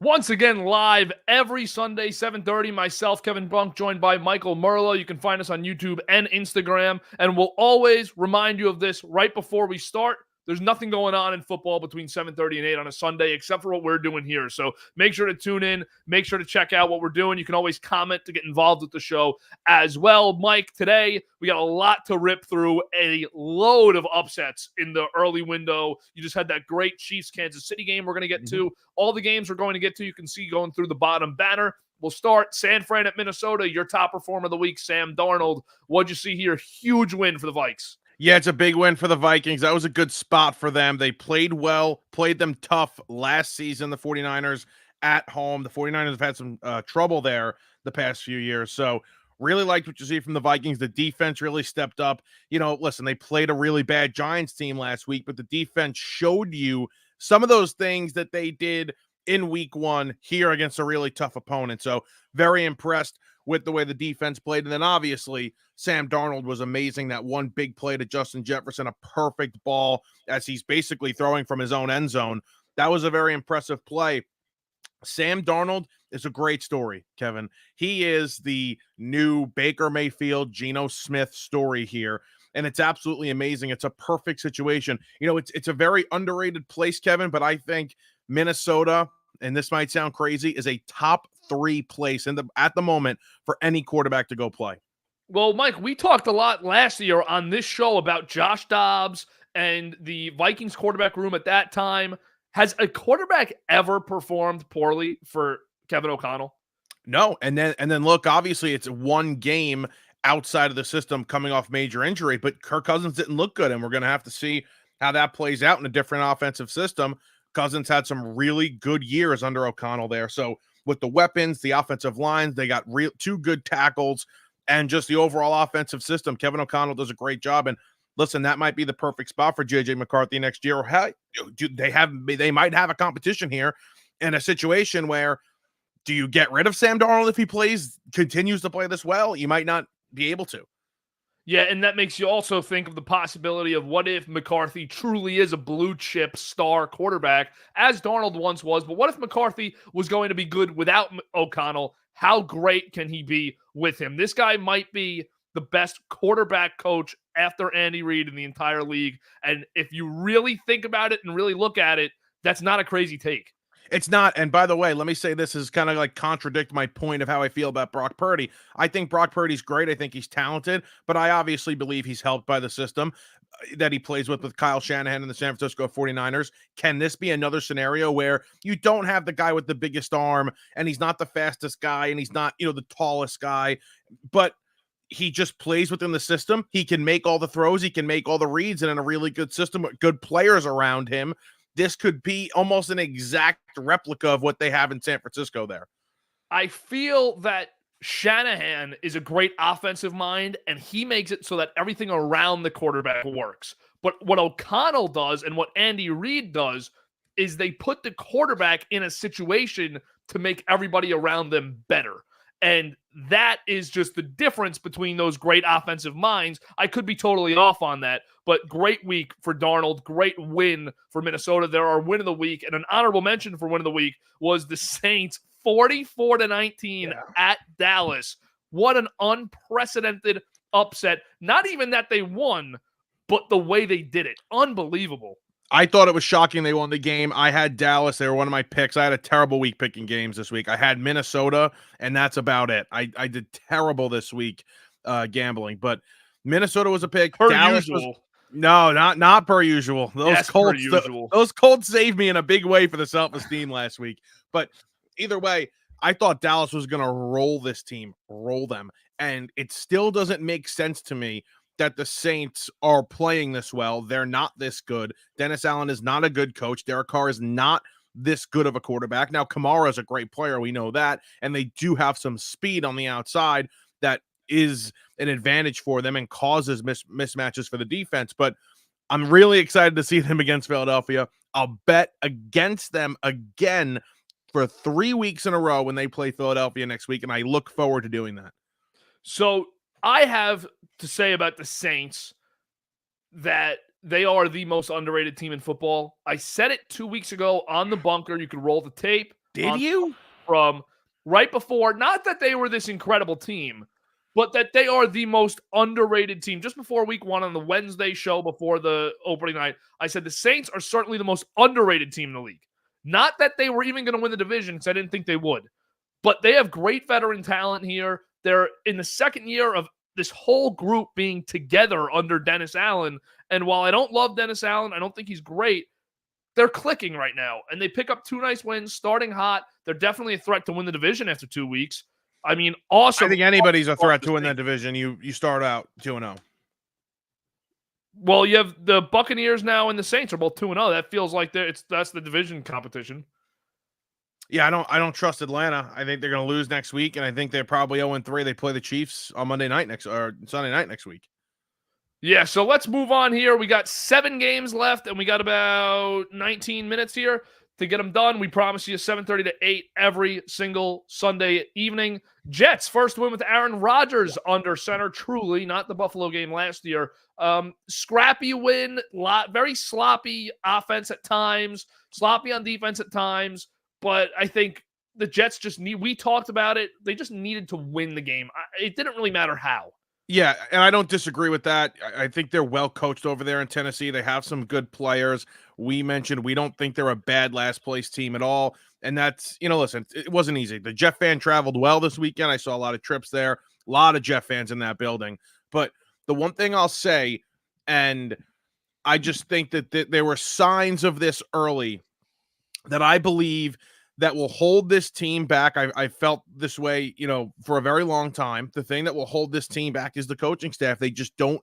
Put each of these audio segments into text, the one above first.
Once again, live every Sunday, 7:30. Myself, Kevin Brunk, joined by Michael Merlo. You can find us on YouTube and Instagram. And we'll always remind you of this right before we start. There's nothing going on in football between 7:30 and 8 on a Sunday except for what we're doing here. So make sure to tune in. Make sure to check out what we're doing. You can always comment to get involved with the show as well. Mike, today we got a lot to rip through, a load of upsets in the early window. You just had that great Chiefs-Kansas City game we're going to get to. All the games we're going to get to, you can see going through the bottom banner. We'll start San Fran at Minnesota. Your top performer of the week, Sam Darnold. What'd you see here? Huge win for the Vikes. Yeah, it's a big win for the Vikings. That was a good spot for them. They played well, played them tough last season, the 49ers at home. The 49ers have had some trouble there the past few years. So really liked what you see from the Vikings. The defense really stepped up. Listen, they played a really bad Giants team last week, but the defense showed you some of those things that they did in week one here against a really tough opponent. So very impressed with the way the defense played. And then obviously Sam Darnold was amazing. That one big play to Justin Jefferson, a perfect ball as he's basically throwing from his own end zone. That was a very impressive play. Sam Darnold is a great story, Kevin. He is the new Baker Mayfield, Geno Smith story here. And it's absolutely amazing. It's a perfect situation. It's a very underrated place, Kevin, but I think Minnesota, and this might sound crazy, is a top 3 place at the moment for any quarterback to go play. Well, Mike, we talked a lot last year on this show about Josh Dobbs and the Vikings quarterback room at that time. Has a quarterback ever performed poorly for Kevin O'Connell? No, and then look, obviously it's one game outside of the system coming off major injury, but Kirk Cousins didn't look good, and we're going to have to see how that plays out in a different offensive system. Cousins had some really good years under O'Connell there. So with the weapons, the offensive lines, they got 2 good tackles, and just the overall offensive system, Kevin O'Connell does a great job. And listen, that might be the perfect spot for JJ McCarthy next year. Or hey, they might have a competition here in a situation where, do you get rid of Sam Darnold if he continues to play this well? You might not be able to. Yeah, and that makes you also think of the possibility of what if McCarthy truly is a blue chip star quarterback, as Darnold once was, but what if McCarthy was going to be good without O'Connell? How great can he be with him? This guy might be the best quarterback coach after Andy Reid in the entire league, and if you really think about it and really look at it, that's not a crazy take. It's not. And by the way, let me say this is kind of like contradict my point of how I feel about Brock Purdy. I think Brock Purdy's great. I think he's talented, but I obviously believe he's helped by the system that he plays with Kyle Shanahan and the San Francisco 49ers. Can this be another scenario where you don't have the guy with the biggest arm and he's not the fastest guy and he's not, the tallest guy, but he just plays within the system. He can make all the throws. He can make all the reads, and in a really good system with good players around him, this could be almost an exact replica of what they have in San Francisco there. I feel that Shanahan is a great offensive mind, and he makes it so that everything around the quarterback works. But what O'Connell does and what Andy Reid does is they put the quarterback in a situation to make everybody around them better. And that is just the difference between those great offensive minds. I could be totally off on that, but great week for Darnold, great win for Minnesota. There are win of the week, and an honorable mention for win of the week was the Saints 44-19 at Dallas. What an unprecedented upset. Not even that they won, but the way they did it. Unbelievable. I thought it was shocking they won the game. I had Dallas. They were one of my picks. I had a terrible week picking games this week. I had Minnesota, and that's about it. I did terrible this week gambling, but Minnesota was a pick. Dallas usual. No, not per usual. Those Colts saved me in a big way for the self-esteem last week. But either way, I thought Dallas was going to roll this team, roll them. And it still doesn't make sense to me that the Saints are playing this well. They're not this good. Dennis Allen is not a good coach. Derek Carr is not this good of a quarterback. Now, Kamara is a great player. We know that. And they do have some speed on the outside that is an advantage for them and causes mismatches for the defense. But I'm really excited to see them against Philadelphia. I'll bet against them again for 3 weeks in a row when they play Philadelphia next week, and I look forward to doing that. So I have to say about the Saints that they are the most underrated team in football. I said it 2 weeks ago on the bunker. You could roll the tape. Did you? From right before, not that they were this incredible team, but that they are the most underrated team. Just before week 1 on the Wednesday show before the opening night, I said the Saints are certainly the most underrated team in the league. Not that they were even going to win the division, because I didn't think they would. But they have great veteran talent here. They're in the second year of this whole group being together under Dennis Allen. And while I don't love Dennis Allen, I don't think he's great, they're clicking right now. And they pick up 2 nice wins, starting hot. They're definitely a threat to win the division after 2 weeks. I mean, awesome. I think anybody's a threat to win that division. You start out 2-0. Well, you have the Buccaneers now and the Saints are both 2-0. That feels like that's the division competition. Yeah, I don't trust Atlanta. I think they're going to lose next week, and I think they're probably 0-3. They play the Chiefs on Sunday night next week. Yeah, so let's move on here. We got 7 games left, and we got about 19 minutes here to get them done. We promise you 7:30 to 8 every single Sunday evening. Jets, first win with Aaron Rodgers under center, truly, not the Buffalo game last year. Scrappy win, very sloppy offense at times, sloppy on defense at times, but I think the Jets we talked about it, they just needed to win the game. It didn't really matter how. Yeah, and I don't disagree with that. I think they're well coached over there in Tennessee. They have some good players. We mentioned we don't think they're a bad last place team at all. And that's, listen, it wasn't easy. The Jet fan traveled well this weekend. I saw a lot of trips there, a lot of Jet fans in that building. But the one thing I'll say, and I just think that there were signs of this early that I believe that will hold this team back. I felt this way, for a very long time. The thing that will hold this team back is the coaching staff. They just don't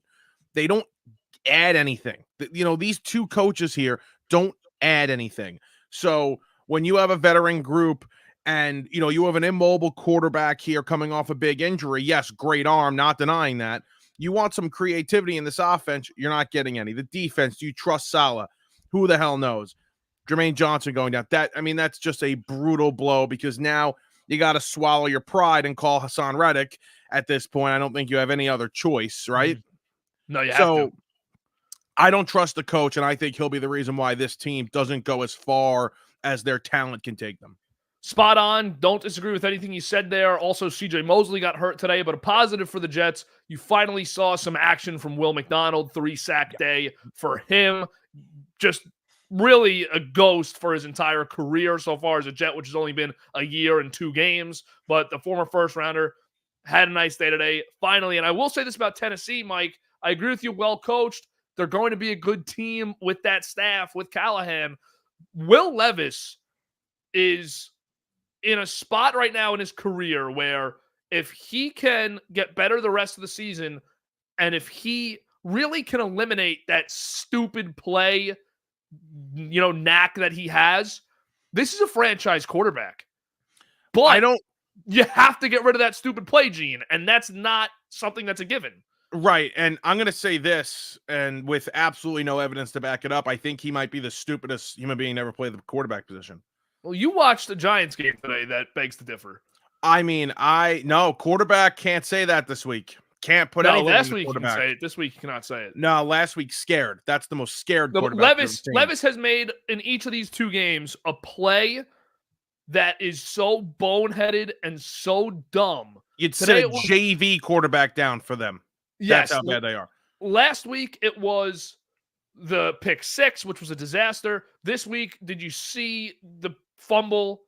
add anything. These 2 coaches here don't add anything. So when you have a veteran group and, you have an immobile quarterback here coming off a big injury, yes, great arm, not denying that. You want some creativity in this offense. You're not getting any. The defense, do you trust Salah? Who the hell knows? Jermaine Johnson going down. That's just a brutal blow because now you got to swallow your pride and call Hassan Reddick at this point. I don't think you have any other choice, right? No, you have to. I don't trust the coach, and I think he'll be the reason why this team doesn't go as far as their talent can take them. Spot on. Don't disagree with anything you said there. Also, CJ Mosley got hurt today, but a positive for the Jets. You finally saw some action from Will McDonald, 3-sack day for him. Just really a ghost for his entire career so far as a Jet, which has only been a year and 2 games. But the former first rounder had a nice day today, finally. And I will say this about Tennessee, Mike. I agree with you, well coached. They're going to be a good team with that staff, with Callahan. Will Levis is in a spot right now in his career where if he can get better the rest of the season, and if he really can eliminate that stupid play knack that he has, this is a franchise quarterback. But you have to get rid of that stupid play gene, and that's not something that's a given. Right, and I'm going to say this, and with absolutely no evidence to back it up, I think he might be the stupidest human being to ever play the quarterback position. Well, you watched the Giants game today. That begs to differ. I mean, quarterback can't say that this week. Can't put anything last in week you can say it. This week you cannot say it. No, last week scared. That's the most scared quarterback. Levis has made in each of these 2 games a play that is so boneheaded and so dumb. You'd say JV quarterback down for them. Yes, that's how bad they are. Last week it was the pick 6, which was a disaster. This week, did you see the fumble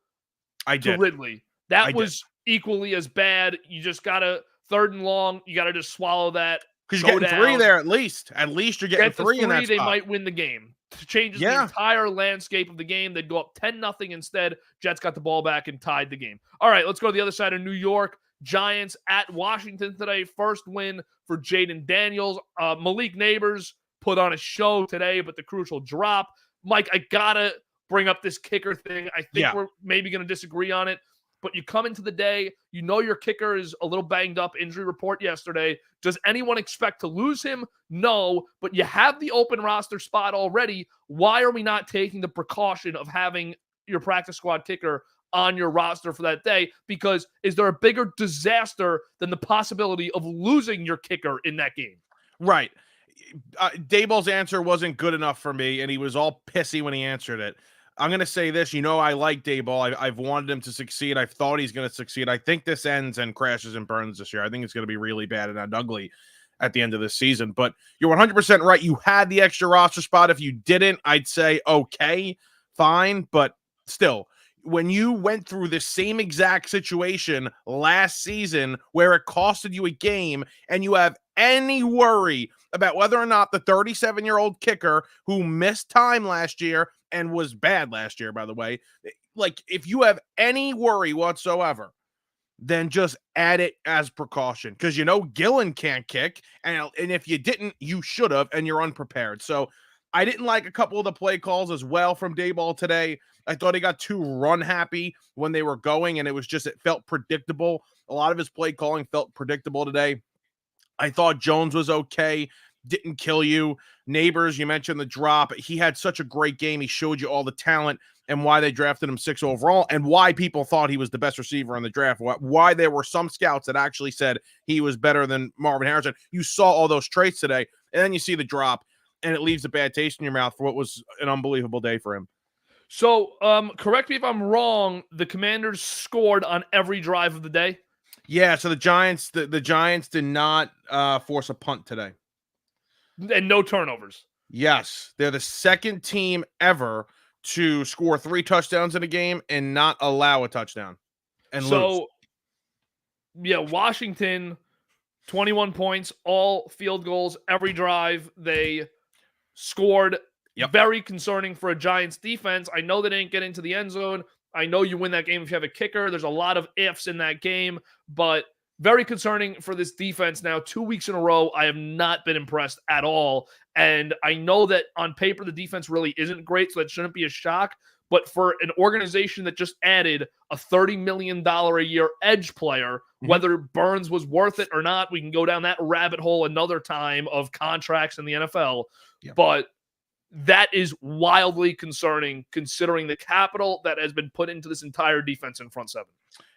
to Ridley? That was equally as bad. You just gotta 3rd and long. You gotta just swallow that because you're getting 3 there at least. At least you're getting 3 in that spot. They might win the game. It changes the entire landscape of the game. They'd go up 10-0 instead. Jets got the ball back and tied the game. All right, let's go to the other side of New York. Giants at Washington today. First win for Jaden Daniels. Malik Neighbors put on a show today, but the crucial drop. Mike, I gotta bring up this kicker thing. I think we're maybe going to disagree on it, but you come into the day, your kicker is a little banged up, injury report yesterday. Does anyone expect to lose him? No, but you have the open roster spot already. Why are we not taking the precaution of having your practice squad kicker on your roster for that day? Because is there a bigger disaster than the possibility of losing your kicker in that game? Right. Daboll's answer wasn't good enough for me, and he was all pissy when he answered it. I'm going to say this. I like Daboll. I've wanted him to succeed. I've thought he's going to succeed. I think this ends and crashes and burns this year. I think it's going to be really bad and ugly at the end of this season. But you're 100% right. You had the extra roster spot. If you didn't, I'd say, okay, fine. But still, when you went through the same exact situation last season where it costed you a game and you have any worry about whether or not the 37-year-old kicker who missed time last year and was bad last year, by the way, like if you have any worry whatsoever, then just add it as precaution because Gillen can't kick, and if you didn't, you should have, and you're unprepared. So I didn't like a couple of the play calls as well from Daboll today. I thought he got too run happy when they were going, and it felt predictable. A lot of his play calling felt predictable today. I thought Jones was okay, didn't kill you. Neighbors, you mentioned the drop. He had such a great game. He showed you all the talent and why they drafted him 6 overall and why people thought he was the best receiver in the draft, why there were some scouts that actually said he was better than Marvin Harrison. You saw all those traits today, and then you see the drop, and it leaves a bad taste in your mouth for what was an unbelievable day for him. So, correct me if I'm wrong, the Commanders scored on every drive of the day? Yeah, so the Giants did not force a punt today. And no turnovers. Yes, they're the second team ever to score 3 touchdowns in a game and not allow a touchdown and lose. Yeah, Washington, 21 points, all field goals, every drive they scored. Yep. Very concerning for a Giants defense. I know they didn't get into the end zone. I know you win that game if you have a kicker. There's a lot of ifs in that game, but very concerning for this defense now. 2 weeks in a row, I have not been impressed at all. And I know that on paper, the defense really isn't great, so that shouldn't be a shock. But for an organization that just added a $30 million a year edge player, whether Burns was worth it or not, we can go down that rabbit hole another time of contracts in the NFL. Yep. But that is wildly concerning considering the capital that has been put into this entire defense in front seven.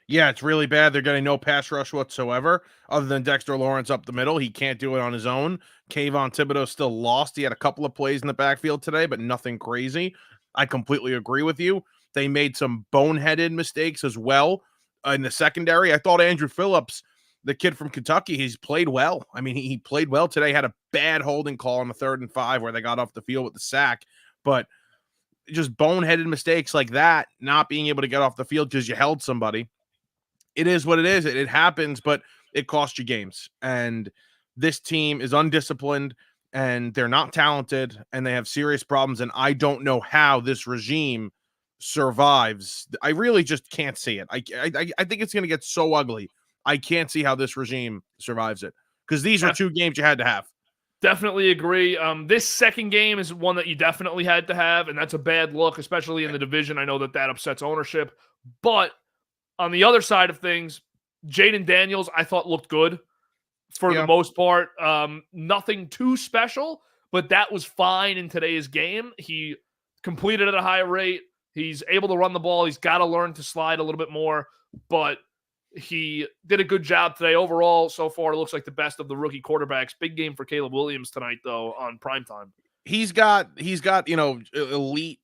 Yeah, it's really bad. They're getting no pass rush whatsoever other than Dexter Lawrence up the middle. He can't do it on his own. Kayvon Thibodeau still lost. He had a couple of plays in the backfield today, but nothing crazy. I completely agree with you. They made some boneheaded mistakes as well in the secondary. I thought Andrew Phillips, the kid from Kentucky, he's played well. I mean, he played well today. Had a bad holding call on the 3rd and 5 where they got off the field with the sack, but just boneheaded mistakes like that, not being able to get off the field because you held somebody. It is what it is. It happens, but it cost you games. And this team is undisciplined, and they're not talented, and they have serious problems. And I don't know how this regime survives. I really just can't see it. I think it's going to get so ugly. I can't see how this regime survives it because these are 2 games you had to have. Definitely agree. This second game is one that you definitely had to have, and that's a bad look, especially in the division. I know that upsets ownership, but on the other side of things, Jaden Daniels, I thought looked good for the most part. Nothing too special, but that was fine in today's game. He completed at a high rate. He's able to run the ball. He's got to learn to slide a little bit more, but he did a good job today. Overall, so far, it looks like the best of the rookie quarterbacks. Big game for Caleb Williams tonight, though, on primetime. He's got elite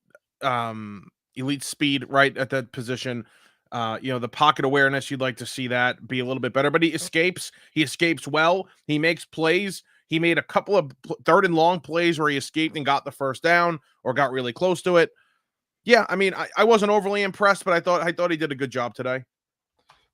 speed right at that position. The pocket awareness, you'd like to see that be a little bit better, but he escapes well. He makes plays. He made a couple of 3rd and long plays where he escaped and got the first down or got really close to it. Yeah, I mean, I wasn't overly impressed, but I thought he did a good job today.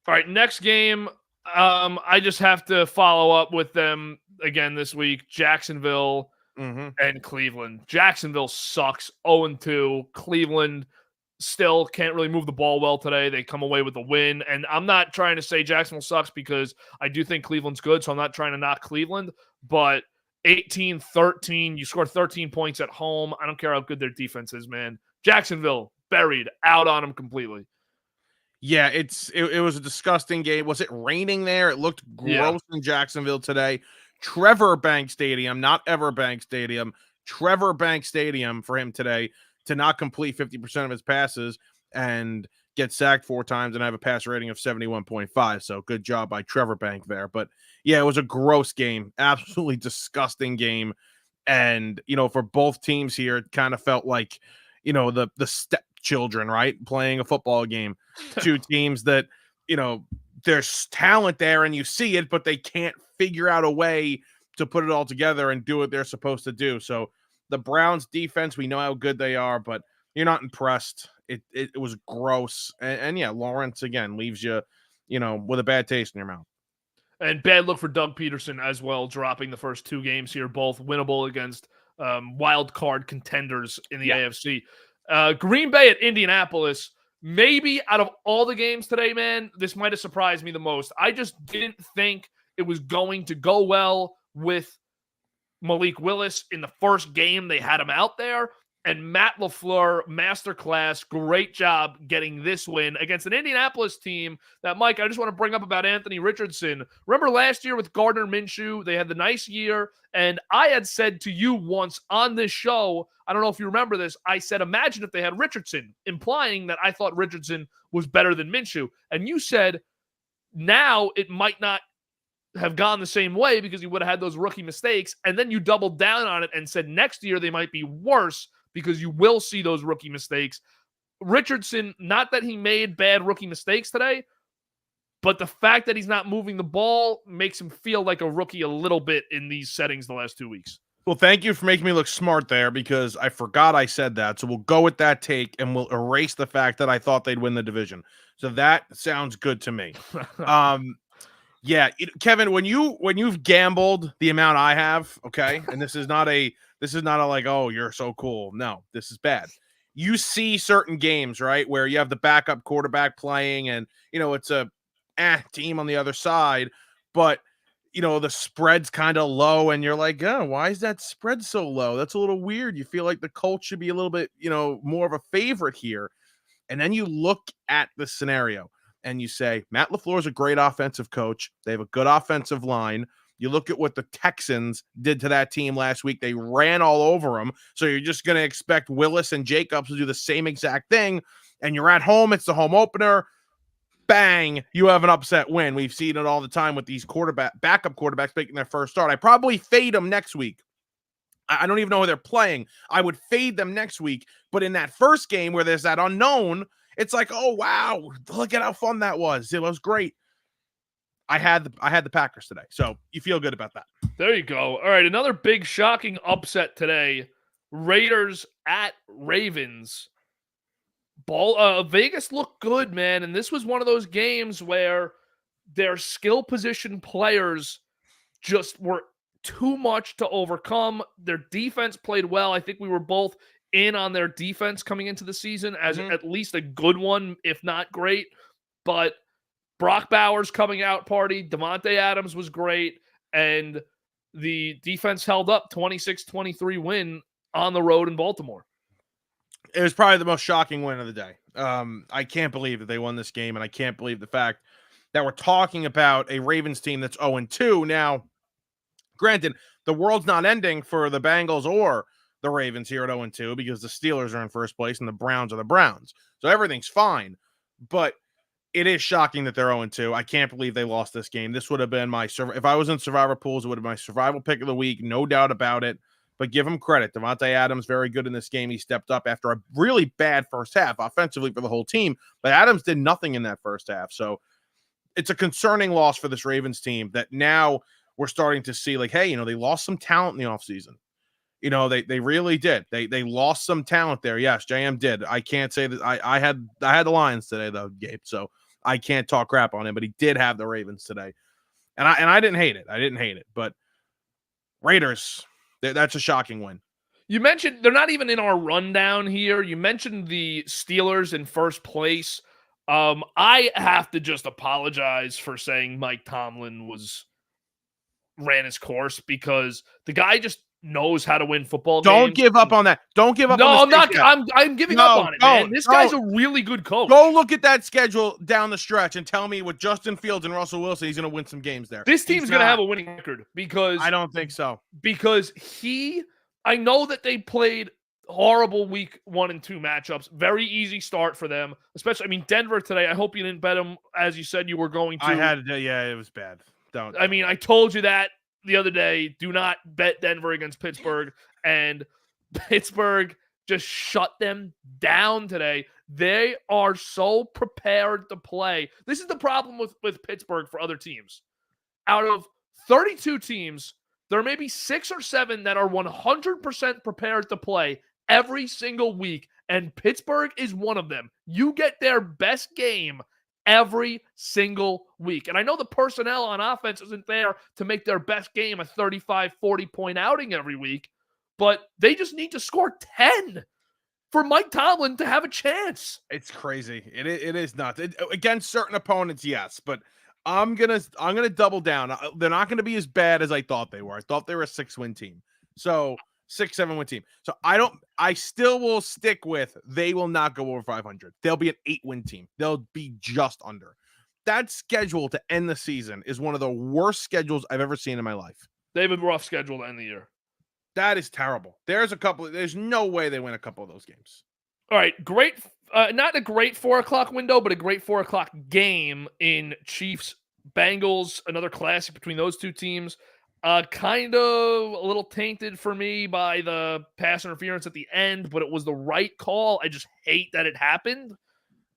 All right, next game. I just have to follow up with them again this week. Jacksonville and Cleveland. Jacksonville sucks, 0-2. Cleveland still can't really move the ball well today. They come away with a win. And I'm not trying to say Jacksonville sucks because I do think Cleveland's good, so I'm not trying to knock Cleveland. But 18-13, you scored 13 points at home. I don't care how good their defense is, man. Jacksonville, buried, out on them completely. Yeah, it was a disgusting game. Was it raining there? It looked gross in Jacksonville today. Trevor Bank Stadium, not Everbank Stadium. Trevor Bank Stadium for him today to not complete 50% of his passes and get sacked 4 times and have a pass rating of 71.5. So good job by Trevor Bank there. But yeah, it was a gross game, absolutely disgusting game. And, for both teams here, it kind of felt like, the step children, right? Playing a football game. Two teams that, there's talent there and you see it, but they can't figure out a way to put it all together and do what they're supposed to do. So the Browns defense, we know how good they are, but you're not impressed. It was gross. And yeah, Lawrence again leaves you, with a bad taste in your mouth. And bad look for Doug Peterson as well, dropping the first 2 games here, both winnable against wild card contenders in the AFC. Green Bay at Indianapolis. Maybe out of all the games today, man, this might have surprised me the most. I just didn't think it was going to go well with Malik Willis in the first game. They had him out there. And Matt LaFleur, masterclass, great job getting this win against an Indianapolis team that, Mike, I just want to bring up about Anthony Richardson. Remember last year with Gardner Minshew? They had the nice year, and I had said to you once on this show, I don't know if you remember this, I said, imagine if they had Richardson, implying that I thought Richardson was better than Minshew. And you said, now it might not have gone the same way because you would have had those rookie mistakes. And then you doubled down on it and said next year they might be worse because you will see those rookie mistakes. Richardson, not that he made bad rookie mistakes today, but the fact that he's not moving the ball makes him feel like a rookie a little bit in these settings the last 2 weeks. Well, thank you for making me look smart there because I forgot I said that. So we'll go with that take and we'll erase the fact that I thought they'd win the division. So that sounds good to me. Yeah, Kevin, when you've gambled the amount I have, okay, and this is not a like, oh, you're so cool. No, this is bad. You see certain games, right, where you have the backup quarterback playing and, it's a team on the other side, but, the spread's kind of low and you're like, oh, why is that spread so low? That's a little weird. You feel like the Colts should be a little bit, more of a favorite here. And then you look at the scenario and you say, Matt LaFleur is a great offensive coach. They have a good offensive line. You look at what the Texans did to that team last week. They ran all over them. So you're just going to expect Willis and Jacobs to do the same exact thing. And you're at home. It's the home opener. Bang, you have an upset win. We've seen it all the time with these backup quarterbacks making their first start. I probably fade them next week. I don't even know who they're playing. I would fade them next week. But in that first game where there's that unknown, it's like, oh, wow, look at how fun that was. It was great. I had the Packers today, so you feel good about that. There you go. All right, another big shocking upset today. Raiders at Ravens. Vegas looked good, man, and this was one of those games where their skill position players just were too much to overcome. Their defense played well. I think we were both in on their defense coming into the season as at least a good one, if not great. But Brock Bowers coming out party, Devontae Adams was great, and the defense held up. 26-23 win on the road in Baltimore. It was probably the most shocking win of the day. I can't believe that they won this game, and I can't believe the fact that we're talking about a Ravens team that's 0-2. Now, granted, the world's not ending for the Bengals or the Ravens here at 0-2 because the Steelers are in first place and the Browns are the Browns. So everything's fine. But it is shocking that they're 0-2. I can't believe they lost this game. This would have been if I was in survivor pools, it would have been my survival pick of the week, no doubt about it. But give him credit. Devontae Adams, very good in this game. He stepped up after a really bad first half offensively for the whole team. But Adams did nothing in that first half. So it's a concerning loss for this Ravens team that now we're starting to see like, hey, they lost some talent in the offseason. They really did. They lost some talent there. Yes, JM did. I can't say that I had the Lions today though, Gabe. So I can't talk crap on him, but he did have the Ravens today. And I didn't hate it. I didn't hate it. But Raiders, that's a shocking win. You mentioned they're not even in our rundown here. You mentioned the Steelers in first place. I have to just apologize for saying Mike Tomlin ran his course because the guy just knows how to win football games. Don't give up on that. Don't give up on No, I'm not. I'm giving up on it, man. This guy's a really good coach. Go look at that schedule down the stretch and tell me with Justin Fields and Russell Wilson, he's going to win some games there. This team's going to have a winning record because I don't think so. Because I know that they played horrible week 1 and 2 matchups. Very easy start for them, especially. Denver today. I hope you didn't bet them as you said you were going to. I had to. Yeah, it was bad. Don't. I told you that the other day. Do not bet Denver against Pittsburgh, and Pittsburgh just shut them down today. They are so prepared to play. This is the problem with Pittsburgh for other teams. Out of 32 teams, there may be 6 or 7 that are 100% prepared to play every single week, and Pittsburgh is one of them. You get their best game every single week. And I know the personnel on offense isn't there to make their best game a 35, 40-point outing every week, but they just need to score 10 for Mike Tomlin to have a chance. It's crazy. It is nuts. Against certain opponents, yes, but I'm gonna double down. They're not gonna be as bad as I thought they were. I thought they were a 6-win team. So 6-7-win team. So I still will stick with they will not go over 500. They'll be an 8-win team. They'll be just under. That schedule to end the season is one of the worst schedules I've ever seen in my life. They have a rough schedule to end the year. That is terrible. There's no way they win a couple of those games. All right, great. Not a great 4:00 window, but a great 4:00 game in Chiefs Bengals. Another classic between those two teams. Kind of a little tainted for me by the pass interference at the end, but it was the right call. I just hate that it happened.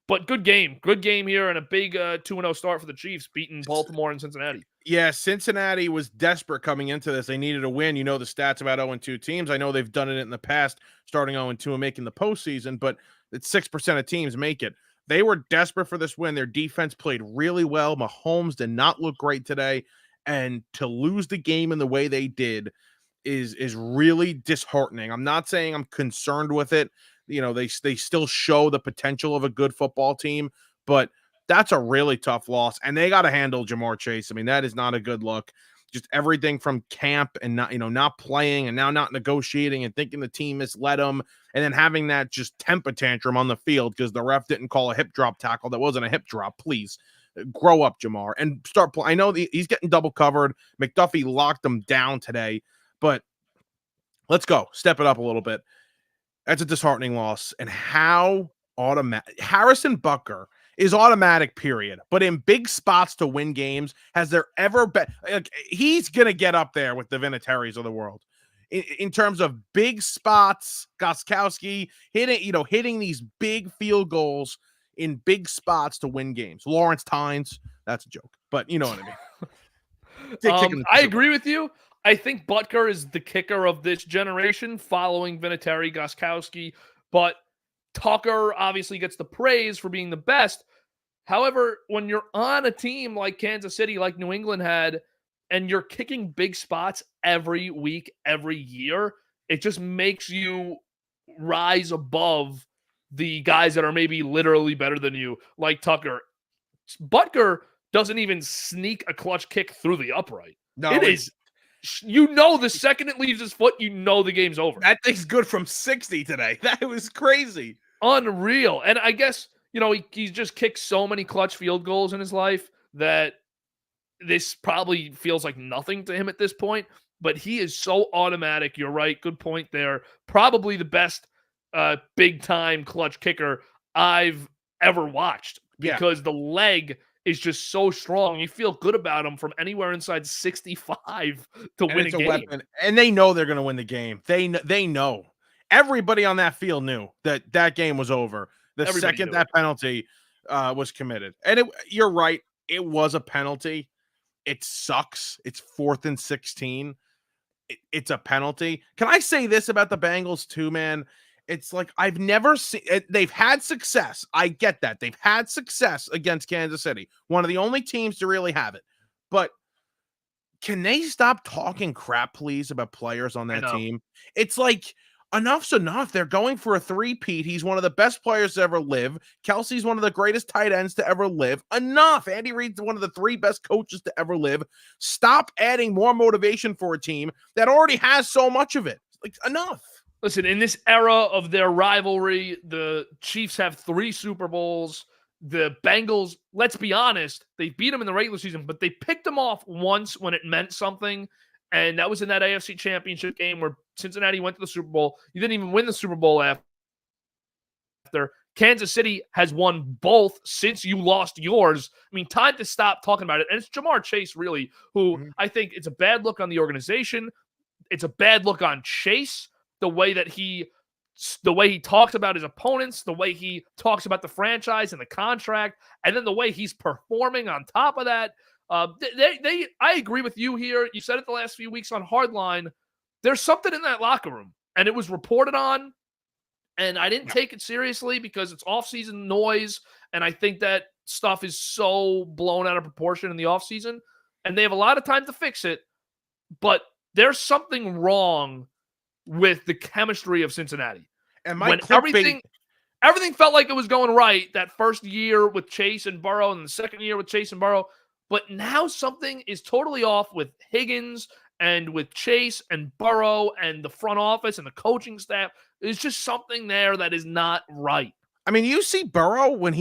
But good game here, and a big 2-0 start for the Chiefs, beating Baltimore and Cincinnati. Yeah, Cincinnati was desperate coming into this. They needed a win. You know the stats about 0-2 teams. I know they've done it in the past, starting 0-2 and making the postseason, but it's 6% of teams make it. They were desperate for this win. Their defense played really well. Mahomes did not look great today, and to lose the game in the way they did is really disheartening. I'm not saying I'm concerned with it. You know, they still show the potential of a good football team, but that's a really tough loss, and they got to handle Ja'Marr Chase. I mean, that is not a good look. Just everything from camp and not playing and now not negotiating and thinking the team misled him, and then having that just temper tantrum on the field because the ref didn't call a hip drop tackle that wasn't a hip drop. Please grow up, Ja'Marr, and start playing. I know he's getting double covered. McDuffie locked him down today, but let's go. Step it up a little bit. That's a disheartening loss. And how automatic Harrison Butker is automatic, period. But in big spots to win games, has there ever been? He's going to get up there with the Vinatieri's of the world. In terms of big spots, Gostkowski hitting these big field goals in big spots to win games. Lawrence Tynes, that's a joke, but you know what I mean. I agree with you. I think Butker is the kicker of this generation following Vinatieri, Gostkowski, but Tucker obviously gets the praise for being the best. However, when you're on a team like Kansas City, like New England had, and you're kicking big spots every week, every year, it just makes you rise above the guys that are maybe literally better than you, like Tucker. Butker doesn't even sneak a clutch kick through the upright. No, it is. The second it leaves his foot, the game's over. That thing's good from 60 today. That was crazy. Unreal. And I guess, he's just kicked so many clutch field goals in his life that this probably feels like nothing to him at this point. But he is so automatic. You're right. Good point there. Probably the best big-time clutch kicker I've ever watched because the leg is just so strong. You feel good about him from anywhere inside 65 to win a game. Weapon. And they know they're going to win the game. They know. Everybody on that field knew that game was over. Second that penalty was committed. And you're right. It was a penalty. It sucks. It's 4th and 16. It's a penalty. Can I say this about the Bengals too, man? It's like I've never seen it. They've had success. I get that. They've had success against Kansas City. One of the only teams to really have it. But can they stop talking crap, please, about players on that team? It's like enough's enough. They're going for a three-peat. He's one of the best players to ever live. Kelsey's one of the greatest tight ends to ever live. Enough. Andy Reid's one of the 3 best coaches to ever live. Stop adding more motivation for a team that already has so much of it. Like, enough. Listen, in this era of their rivalry, the Chiefs have 3 Super Bowls. The Bengals, let's be honest, they beat them in the regular season, but they picked them off once when it meant something, and that was in that AFC Championship game where Cincinnati went to the Super Bowl. You didn't even win the Super Bowl after. Kansas City has won both since you lost yours. I mean, time to stop talking about it. And it's Ja'Marr Chase, really, who I think it's a bad look on the organization. It's a bad look on Chase. The way that he the way he talks about his opponents, the way he talks about the franchise and the contract, and then the way he's performing on top of that. I agree with you here. You said it the last few weeks on Hardline. There's something in that locker room, and it was reported on, and I didn't take it seriously because it's off-season noise, and I think that stuff is so blown out of proportion in the offseason, and they have a lot of time to fix it, but there's something wrong with the chemistry of Cincinnati. And when everything felt like it was going right that first year with Chase and Burrow and the second year with Chase and Burrow, but now something is totally off with Higgins and with Chase and Burrow and the front office and the coaching staff. There's just something there that is not right. I mean, you see Burrow when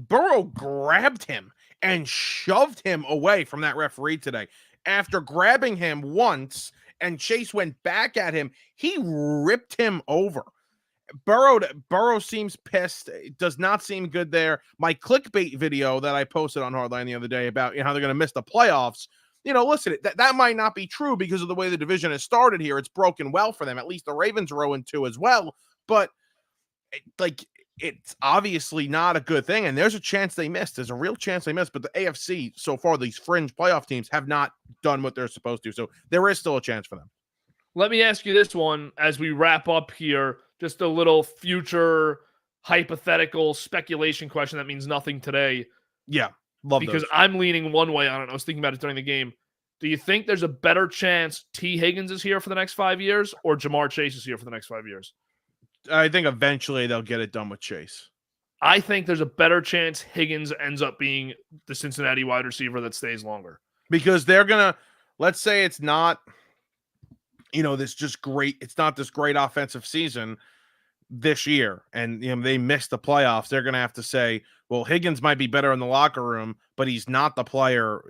Burrow grabbed him and shoved him away from that referee today. After grabbing him once and Chase went back at him, he ripped him over. Burrow seems pissed. It does not seem good there. My clickbait video that I posted on Hardline the other day about how they're going to miss the playoffs. Listen, that might not be true because of the way the division has started here. It's broken well for them. At least the Ravens are 0-2 as well. But it's obviously not a good thing. And there's a chance they missed. There's a real chance they missed. But the AFC, so far, these fringe playoff teams have not done what they're supposed to. So there is still a chance for them. Let me ask you this one as we wrap up here. Just a little future hypothetical speculation question that means nothing today. Yeah, love because those. I'm leaning one way on it. I was thinking about it during the game. Do you think there's a better chance T. Higgins is here for the next 5 years or Jamar Chase is here for the next 5 years? I think eventually they'll get it done with Chase. I think there's a better chance Higgins ends up being the Cincinnati wide receiver that stays longer. Because they're going to, let's say it's not, it's not this great offensive season this year, and they missed the playoffs. They're going to have to say, well, Higgins might be better in the locker room, but he's not the player,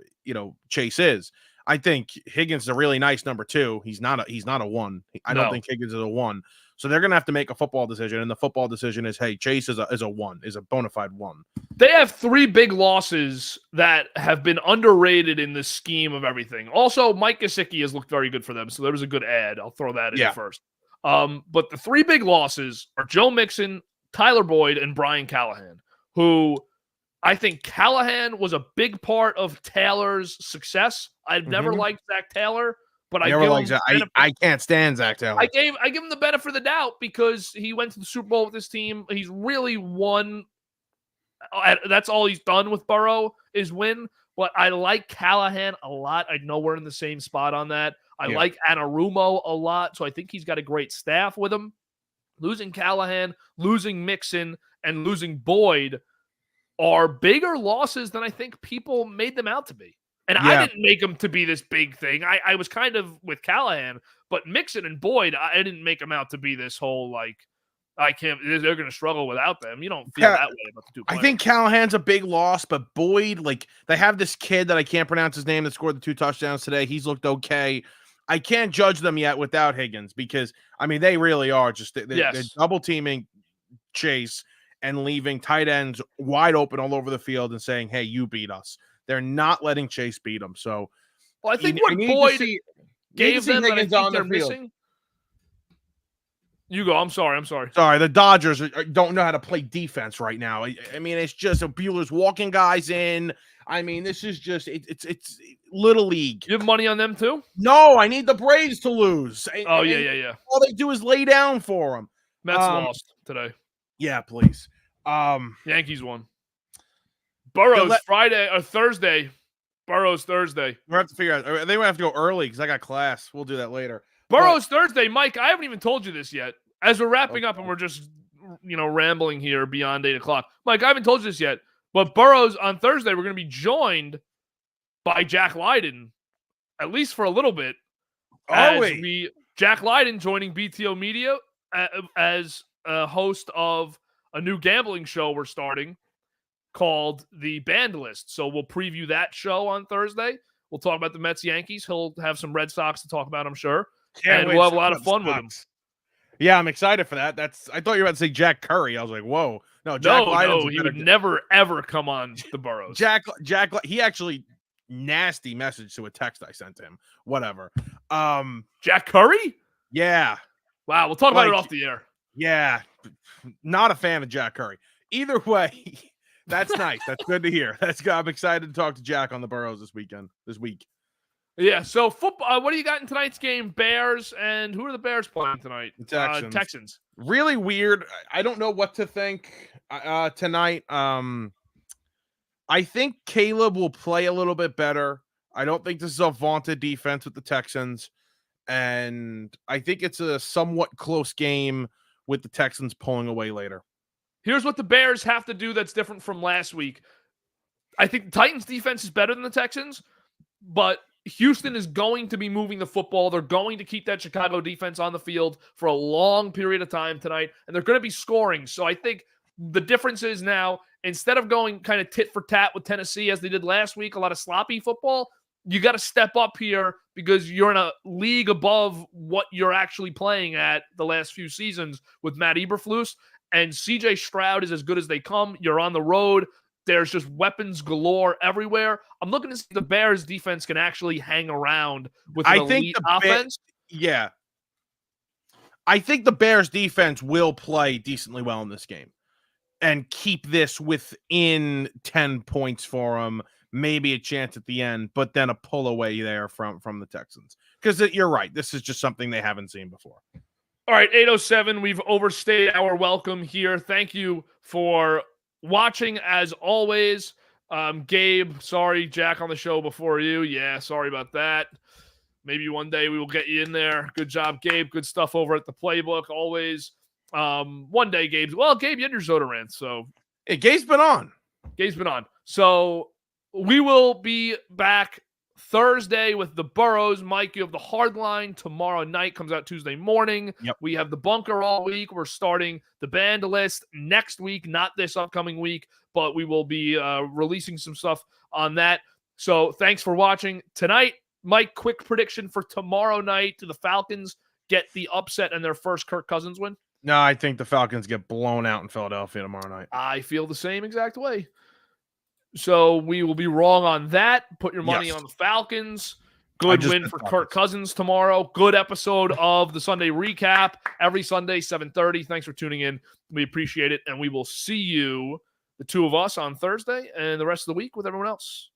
Chase is. I think Higgins is a really nice number 2. He's not a 1. I don't think Higgins is a 1. So they're going to have to make a football decision, and the football decision is, hey, Chase is a 1, is a bona fide 1. They have 3 big losses that have been underrated in the scheme of everything. Also, Mike Gesicki has looked very good for them, so there was a good ad. I'll throw that in first. But the 3 big losses are Joe Mixon, Tyler Boyd, and Brian Callahan, who I think Callahan was a big part of Taylor's success. I've never liked Zach Taylor. But I can't stand Zach Taylor. I give him the benefit of the doubt because he went to the Super Bowl with his team. He's really won. That's all he's done with Burrow is win. But I like Callahan a lot. I know we're in the same spot on that. I like Anarumo a lot, so I think he's got a great staff with him. Losing Callahan, losing Mixon, and losing Boyd are bigger losses than I think people made them out to be. And I didn't make them to be this big thing. I was kind of with Callahan, but Mixon and Boyd, I didn't make them out to be this whole, they're going to struggle without them. You don't feel that way about the 2 players. I think Callahan's a big loss, but Boyd, they have this kid that I can't pronounce his name that scored the 2 touchdowns today. He's looked okay. I can't judge them yet without Higgins because, they really are just they're double teaming Chase and leaving tight ends wide open all over the field and saying, hey, you beat us. They're not letting Chase beat them. So, I think what Boyd gave them that I think they're missing. You go. I'm sorry. Sorry. The Dodgers don't know how to play defense right now. It's just Bueller's walking guys in. This is just it's little league. You have money on them too? No, I need the Braves to lose. Yeah. All they do is lay down for them. Mets lost today. Yeah, please. Yankees won. Burrow's Friday or Thursday. Burrow's Thursday. We'll have to figure out. They might have to go early because I got class. We'll do that later. Burrow's Thursday. Mike, I haven't even told you this yet. As we're wrapping up and we're just, rambling here beyond 8 o'clock. Mike, I haven't told you this yet. But Burrow's on Thursday, we're going to be joined by Jack Lydon, at least for a little bit. Jack Lydon joining BTO Media as a host of a new gambling show we're starting called The Band List. So we'll preview that show on Thursday. We'll talk about the Mets Yankees. He'll have some Red Sox to talk about, I'm sure. And we'll have a lot of fun with him. Yeah, I'm excited for that. I thought you were about to say Jack Curry. I was like, whoa. No, he would never, ever come on the Burrows. Jack, he actually nasty message to a text I sent to him. Whatever. Jack Curry? Yeah. Wow, we'll talk about it off the air. Yeah, not a fan of Jack Curry. Either way, that's nice. That's good to hear. I'm excited to talk to Jack on the Burrows this week. Yeah. So football. What do you got in tonight's game? Bears, and who are the Bears playing tonight? The Texans. Texans. Really weird. I don't know what to think tonight. I think Caleb will play a little bit better. I don't think this is a vaunted defense with the Texans, and I think it's a somewhat close game with the Texans pulling away later. Here's what the Bears have to do that's different from last week. I think the Titans defense is better than the Texans, but Houston is going to be moving the football. They're going to keep that Chicago defense on the field for a long period of time tonight, and they're going to be scoring. So I think the difference is now, instead of going kind of tit for tat with Tennessee as they did last week, a lot of sloppy football, you got to step up here because you're in a league above what you're actually playing at the last few seasons with Matt Eberflus. And CJ Stroud is as good as they come. You're on the road. There's just weapons galore everywhere. I'm looking to see if the Bears defense can actually hang around with an elite offense. Yeah. I think the Bears defense will play decently well in this game and keep this within 10 points for them. Maybe a chance at the end, but then a pull away there from the Texans. Because you're right. This is just something they haven't seen before. All right, 8:07. We've overstayed our welcome here. Thank you for watching as always. Gabe, sorry, Jack on the show before you. Yeah, sorry about that. Maybe one day we will get you in there. Good job, Gabe. Good stuff over at the Playbook, always. One day, Gabe, you had your Zoda rant, so. Hey, Gabe's been on. So we will be back Thursday with the Burrows. Mike, you have the hard line tomorrow night, comes out Tuesday morning. Yep. We have the bunker all week. We're starting the band list next week, not this upcoming week, but we will be releasing some stuff on that. So thanks for watching tonight. Mike, quick prediction for tomorrow night. Do the Falcons get the upset and their first Kirk Cousins win? No, I think the Falcons get blown out in Philadelphia tomorrow night. I feel the same exact way. So we will be wrong on that. Put your money on the Falcons. Good win for Kirk Cousins tomorrow. Good episode of the Sunday Recap. Every Sunday, 7:30. Thanks for tuning in. We appreciate it. And we will see you, the two of us, on Thursday and the rest of the week with everyone else.